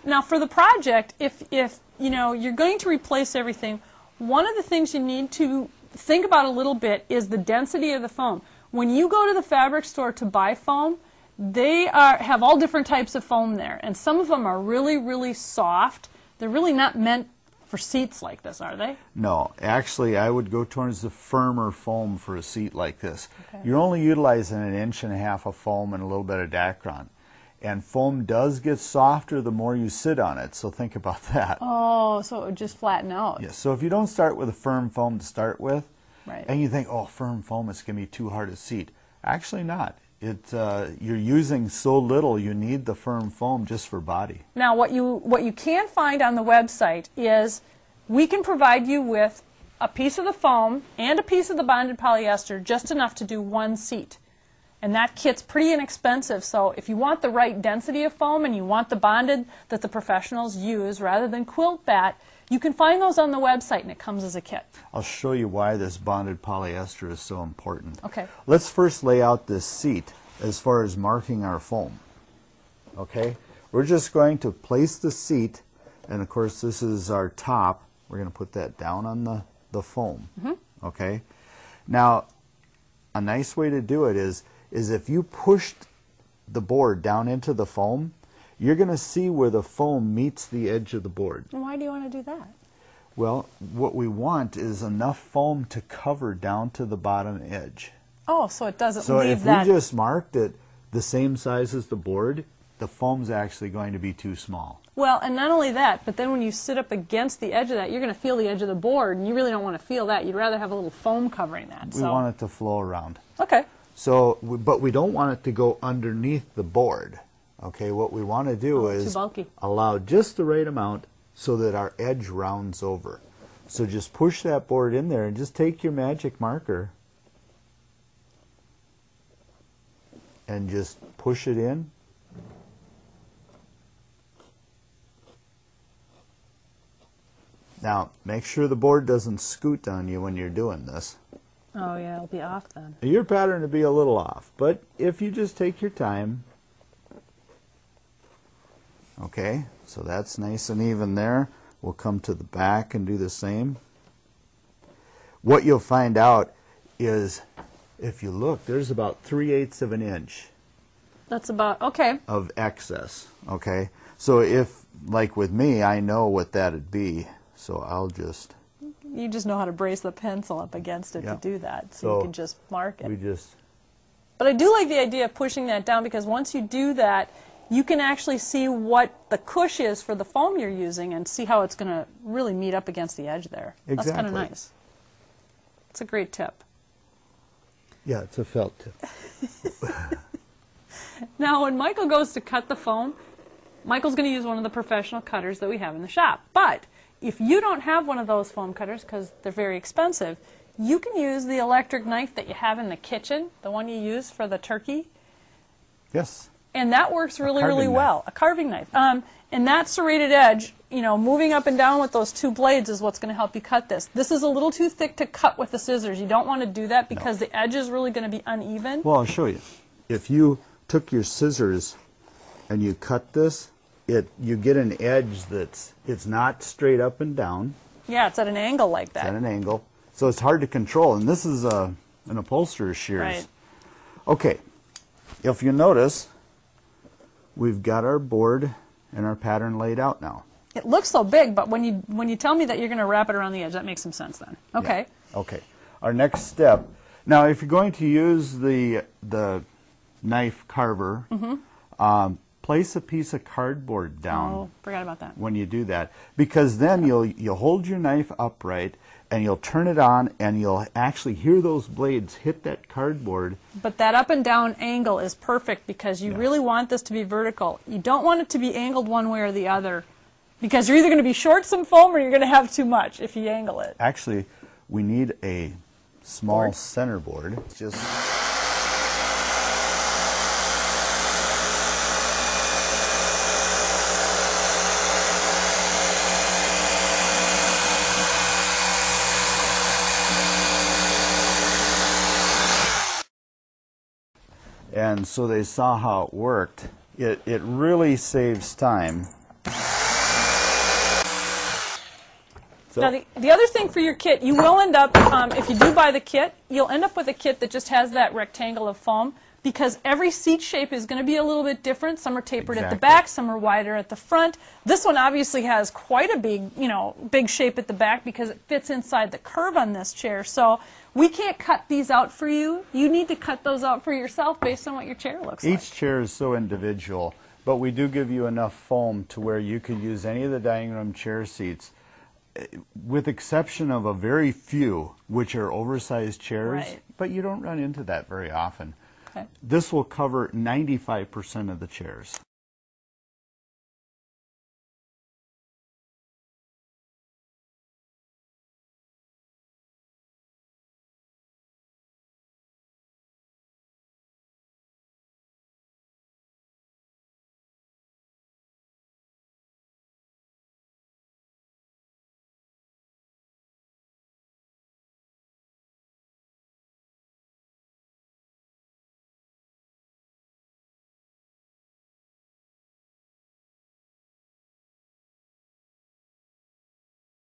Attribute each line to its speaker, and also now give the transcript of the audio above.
Speaker 1: Now for the project, if you know you're going to replace everything, one of the things you need to think about a little bit is the density of the foam. When you go to the fabric store to buy foam, they have all different types of foam there, and some of them are really, really soft. They're really not meant for seats like this, are they?
Speaker 2: No, actually I would go towards the firmer foam for a seat like this.
Speaker 1: Okay.
Speaker 2: You're only utilizing 1.5 inches of foam and a little bit of Dacron. And foam does get softer the more you sit on it, so think about that.
Speaker 1: Oh, so it would just flatten out.
Speaker 2: Yes, so if you don't start with a firm foam to start with,
Speaker 1: right,
Speaker 2: and you think, oh, firm foam, it's going to be too hard to seat. Actually not. You're using so little, you need the firm foam just for body.
Speaker 1: Now what you can find on the website is we can provide you with a piece of the foam and a piece of the bonded polyester, just enough to do one seat. And that kit's pretty inexpensive, so if you want the right density of foam and you want the bonded that the professionals use rather than quilt bat, you can find those on the website and it comes as a kit.
Speaker 2: I'll show you why this bonded polyester is so important.
Speaker 1: Okay.
Speaker 2: Let's first lay out this seat as far as marking our foam. Okay? We're just going to place the seat, and of course this is our top. We're going to put that down on the foam.
Speaker 1: Mm-hmm.
Speaker 2: Okay? Now, a nice way to do it is if you pushed the board down into the foam, you're going to see where the foam meets the edge of the board.
Speaker 1: And why do you want to do that?
Speaker 2: Well, what we want is enough foam to cover down to the bottom edge.
Speaker 1: Oh, so it doesn't
Speaker 2: So
Speaker 1: leave
Speaker 2: if
Speaker 1: that...
Speaker 2: we just marked it the same size as the board, the foam's actually going to be too small.
Speaker 1: Well, and not only that, but then when you sit up against the edge of that, you're going to feel the edge of the board, and you really don't want to feel that. You'd rather have a little foam covering that.
Speaker 2: We want it to flow around.
Speaker 1: Okay.
Speaker 2: So, but we don't want it to go underneath the board. Okay, what we want to do is
Speaker 1: too bulky.
Speaker 2: Allow just the right amount so that our edge rounds over. So just push that board in there and just take your magic marker and just push it in. Now, make sure the board doesn't scoot on you when you're doing this.
Speaker 1: Oh yeah, it'll be off then.
Speaker 2: Your pattern will be a little off, but if you just take your time. Okay, so that's nice and even there. We'll come to the back and do the same. What you'll find out is, if you look, there's about 3/8 of an inch.
Speaker 1: That's about, okay.
Speaker 2: Of excess, okay? So if, like with me, I know what that'd be, so I'll just...
Speaker 1: You just know how to brace the pencil up against it to do that, so you can just mark it. But I do like the idea of pushing that down, because once you do that, you can actually see what the cush is for the foam you're using and see how it's going to really meet up against the edge there.
Speaker 2: Exactly.
Speaker 1: That's kind of nice. It's a great tip.
Speaker 2: Yeah, it's a felt tip.
Speaker 1: Now, when Michael goes to cut the foam, Michael's going to use one of the professional cutters that we have in the shop. But if you don't have one of those foam cutters, because they're very expensive, you can use the electric knife that you have in the kitchen, the one you use for the turkey.
Speaker 2: Yes.
Speaker 1: And that works really, really well. A carving knife. And that serrated edge, you know, moving up and down with those two blades is what's going to help you cut this. This is a little too thick to cut with the scissors. You don't want to do that because the edge is really going to be uneven.
Speaker 2: Well, I'll show you. If you took your scissors and you cut this, you get an edge it's not straight up and down.
Speaker 1: Yeah, it's at an angle like that.
Speaker 2: It's at an angle. So it's hard to control. And this is an upholsterer's shears.
Speaker 1: Right.
Speaker 2: Okay. If you notice, we've got our board and our pattern laid out now.
Speaker 1: It looks so big, but when you tell me that you're going to wrap it around the edge, that makes some sense then. Okay.
Speaker 2: Yeah. Okay. Our next step. Now, if you're going to use the knife carver, place a piece of cardboard down.
Speaker 1: Oh, forgot about that.
Speaker 2: When you do that, because then you'll hold your knife upright and you'll turn it on and you'll actually hear those blades hit that cardboard.
Speaker 1: But that up and down angle is perfect because you really want this to be vertical. You don't want it to be angled one way or the other, because you're either going to be short some foam or you're going to have too much if you angle it.
Speaker 2: Actually, we need a small center board. Just And so they saw how it worked. It really saves time. So,
Speaker 1: Now, the other thing for your kit, you will end up, if you do buy the kit, you'll end up with a kit that just has that rectangle of foam, because every seat shape is going to be a little bit different. Some are tapered at the back, some are wider at the front. This one obviously has quite a big, big shape at the back because it fits inside the curve on this chair. So we can't cut these out for you. You need to cut those out for yourself based on what your chair looks like.
Speaker 2: each chair is so individual, but we do give you enough foam to where you could use any of the dining room chair seats, with exception of a very few, which are oversized chairs,
Speaker 1: Right.
Speaker 2: but you don't run into that very often.
Speaker 1: Okay.
Speaker 2: This will cover 95% of the chairs.